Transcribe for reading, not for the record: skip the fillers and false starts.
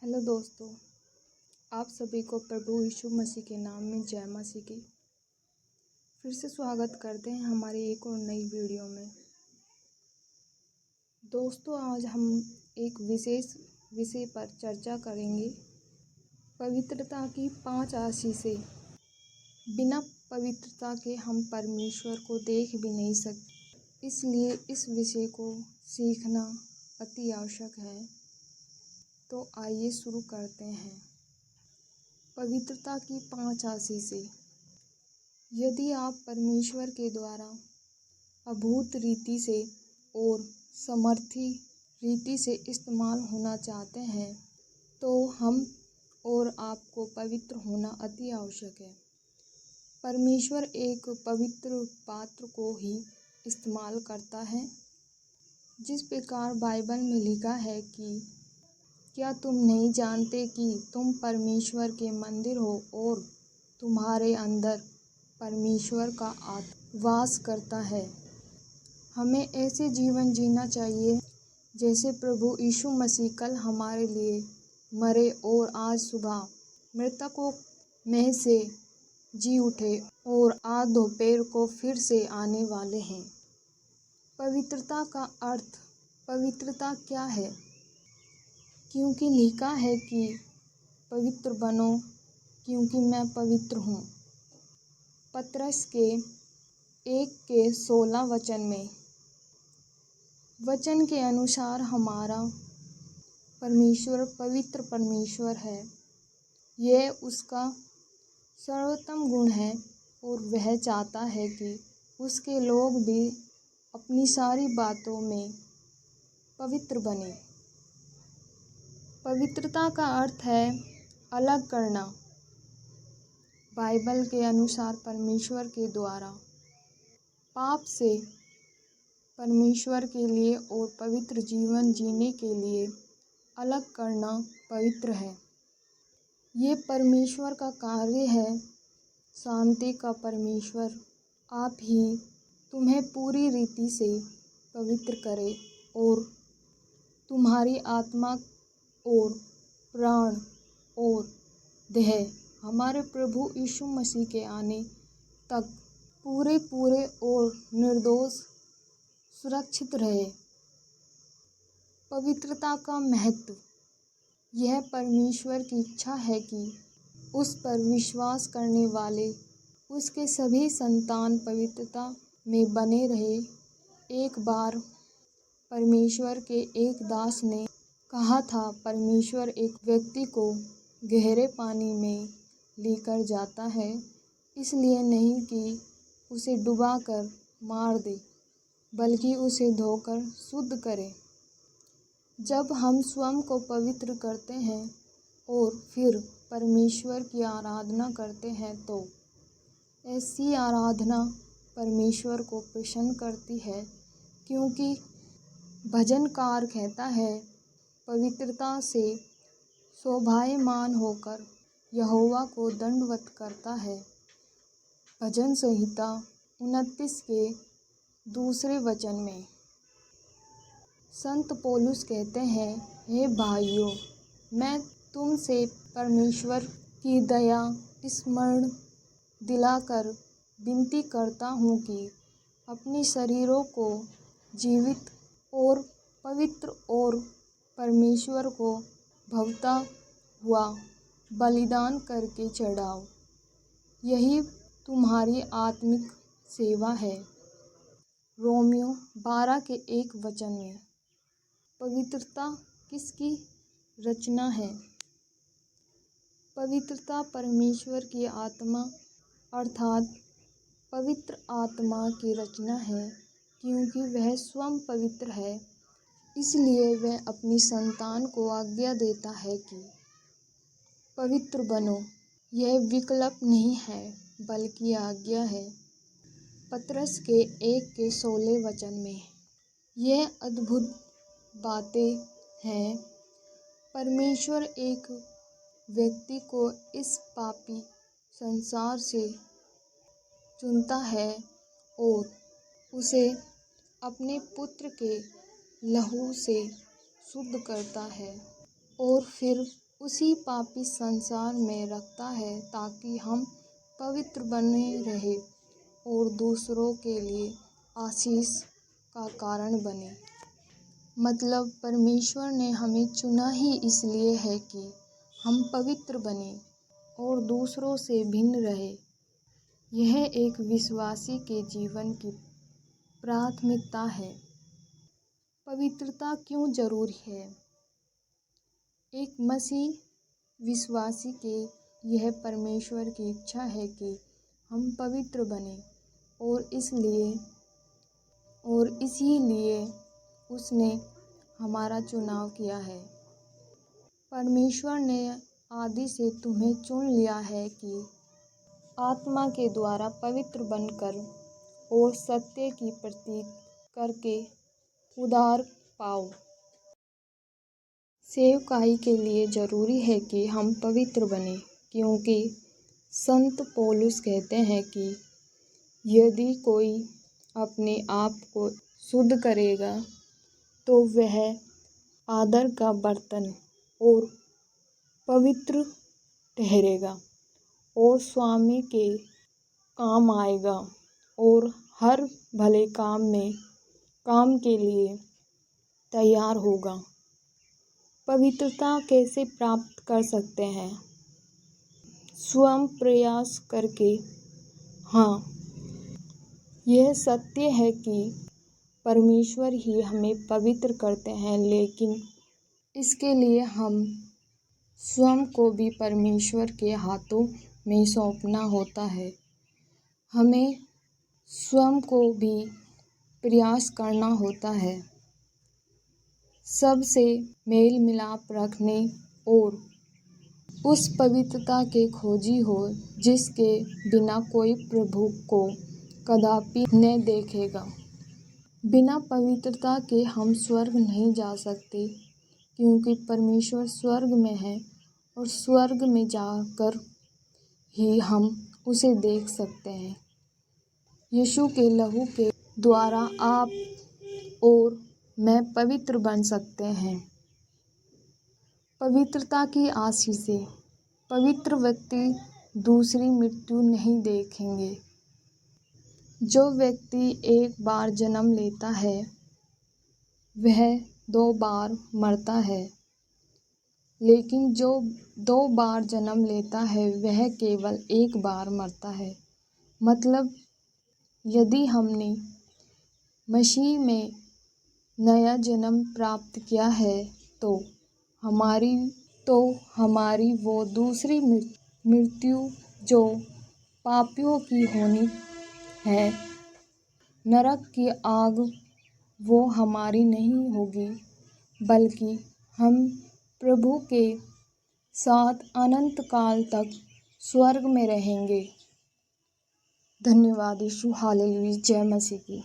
Hello दोस्तों, आप सभी को प्रभु यीशु मसीह के नाम में जय मसीह की। फिर से स्वागत करते हैं हमारी एक और नई वीडियो में। दोस्तों, आज हम एक विशेष विषय पर चर्चा करेंगे, पवित्रता की 5 आशीषें। बिना पवित्रता के हम परमेश्वर को देख भी नहीं सकते, इसलिए इस विषय को सीखना अति आवश्यक है। तो आइए शुरू करते हैं। पवित्रता की 5 आशीषें। यदि आप परमेश्वर के द्वारा अद्भुत रीति से और सामर्थी रीति से इस्तेमाल होना चाहते हैं, तो हम और आपको पवित्र होना अति आवश्यक है। परमेश्वर एक पवित्र पात्र को ही इस्तेमाल करता है। जिस प्रकार बाइबल में लिखा है कि क्या तुम नहीं जानते कि तुम परमेश्वर के मंदिर हो और तुम्हारे अंदर परमेश्वर का आत्मा वास करता है। हमें ऐसे जीवन जीना चाहिए जैसे प्रभु यीशु मसीह कल हमारे लिए मरे और आज सुबह मृतकों में से जी उठे और आज दोपहर को फिर से आने वाले हैं। पवित्रता का अर्थ। पवित्रता क्या है? क्योंकि लिखा है कि पवित्र बनो क्योंकि मैं पवित्र हूँ। पतरस के 1:16 में वचन के अनुसार हमारा परमेश्वर पवित्र परमेश्वर है। यह उसका सर्वोत्तम गुण है और वह चाहता है कि उसके लोग भी अपनी सारी बातों में पवित्र बने। पवित्रता का अर्थ है अलग करना। बाइबल के अनुसार परमेश्वर के द्वारा पाप से परमेश्वर के लिए और पवित्र जीवन जीने के लिए अलग करना पवित्र है। ये परमेश्वर का कार्य है। शांति का परमेश्वर आप ही तुम्हें पूरी रीति से पवित्र करे और तुम्हारी आत्मा और प्राण और देह हमारे प्रभु यीशु मसीह के आने तक पूरे और निर्दोष सुरक्षित रहे। पवित्रता का महत्व। यह परमेश्वर की इच्छा है कि उस पर विश्वास करने वाले उसके सभी संतान पवित्रता में बने रहे। एक बार परमेश्वर के एक दास ने कहा था, परमेश्वर एक व्यक्ति को गहरे पानी में लेकर जाता है, इसलिए नहीं कि उसे डुबाकर मार दे, बल्कि उसे धोकर शुद्ध करे। जब हम स्वयं को पवित्र करते हैं और फिर परमेश्वर की आराधना करते हैं, तो ऐसी आराधना परमेश्वर को प्रसन्न करती है, क्योंकि भजनकार कहता है, पवित्रता से शोभायमान होकर यहोवा को दंडवत करता है। भजन संहिता 29 के 2 में संत पौलुस कहते हैं, हे भाइयों, मैं तुमसे परमेश्वर की दया स्मरण दिलाकर विनती करता हूँ कि अपने शरीरों को जीवित और पवित्र और परमेश्वर को भावता हुआ बलिदान करके चढ़ाओ। यही तुम्हारी आत्मिक सेवा है। रोमियो 12 के 1 में पवित्रता किसकी रचना है? पवित्रता परमेश्वर की आत्मा अर्थात पवित्र आत्मा की रचना है। क्योंकि वह स्वयं पवित्र है, इसलिए वह अपनी संतान को आज्ञा देता है कि पवित्र बनो। यह विकल्प नहीं है, बल्कि आज्ञा है। पतरस के 1:16 में यह अद्भुत बातें हैं। परमेश्वर एक व्यक्ति को इस पापी संसार से चुनता है और उसे अपने पुत्र के लहू से शुद्ध करता है और फिर उसी पापी संसार में रखता है ताकि हम पवित्र बने रहे और दूसरों के लिए आशीष का कारण बने। मतलब परमेश्वर ने हमें चुना ही इसलिए है कि हम पवित्र बने और दूसरों से भिन्न रहे। यह एक विश्वासी के जीवन की प्राथमिकता है। पवित्रता क्यों जरूरी है? एक मसीह विश्वासी के यह परमेश्वर की इच्छा है कि हम पवित्र बने और इसीलिए उसने हमारा चुनाव किया है। परमेश्वर ने आदि से तुम्हें चुन लिया है कि आत्मा के द्वारा पवित्र बनकर और सत्य की प्रतीक करके उद्धार पाओ। सेवकाई के लिए जरूरी है कि हम पवित्र बने, क्योंकि संत पौलुस कहते हैं कि यदि कोई अपने आप को शुद्ध करेगा तो वह आदर का बर्तन और पवित्र ठहरेगा और स्वामी के काम आएगा और हर भले काम के लिए तैयार होगा। पवित्रता कैसे प्राप्त कर सकते हैं? स्वयं प्रयास करके। हाँ, यह सत्य है कि परमेश्वर ही हमें पवित्र करते हैं, लेकिन इसके लिए हम स्वयं को भी परमेश्वर के हाथों में सौंपना होता है। हमें स्वयं को भी प्रयास करना होता है, सबसे मेल मिलाप रखने और उस पवित्रता के खोजी हो जिसके बिना कोई प्रभु को कदापि न देखेगा। बिना पवित्रता के हम स्वर्ग नहीं जा सकते, क्योंकि परमेश्वर स्वर्ग में है और स्वर्ग में जाकर ही हम उसे देख सकते हैं। यीशु के लहू के द्वारा आप और मैं पवित्र बन सकते हैं। पवित्रता की आशीषें। पवित्र व्यक्ति दूसरी मृत्यु नहीं देखेंगे। जो व्यक्ति एक बार जन्म लेता है वह 2 बार मरता है, लेकिन जो 2 बार जन्म लेता है वह केवल 1 बार मरता है। मतलब यदि हमने मसीह में नया जन्म प्राप्त किया है तो हमारी वो दूसरी मृत्यु जो पापियों की होनी है, नरक की आग, वो हमारी नहीं होगी, बल्कि हम प्रभु के साथ अनंत काल तक स्वर्ग में रहेंगे। धन्यवाद। यीशु हालेलुया। जय मसीह की।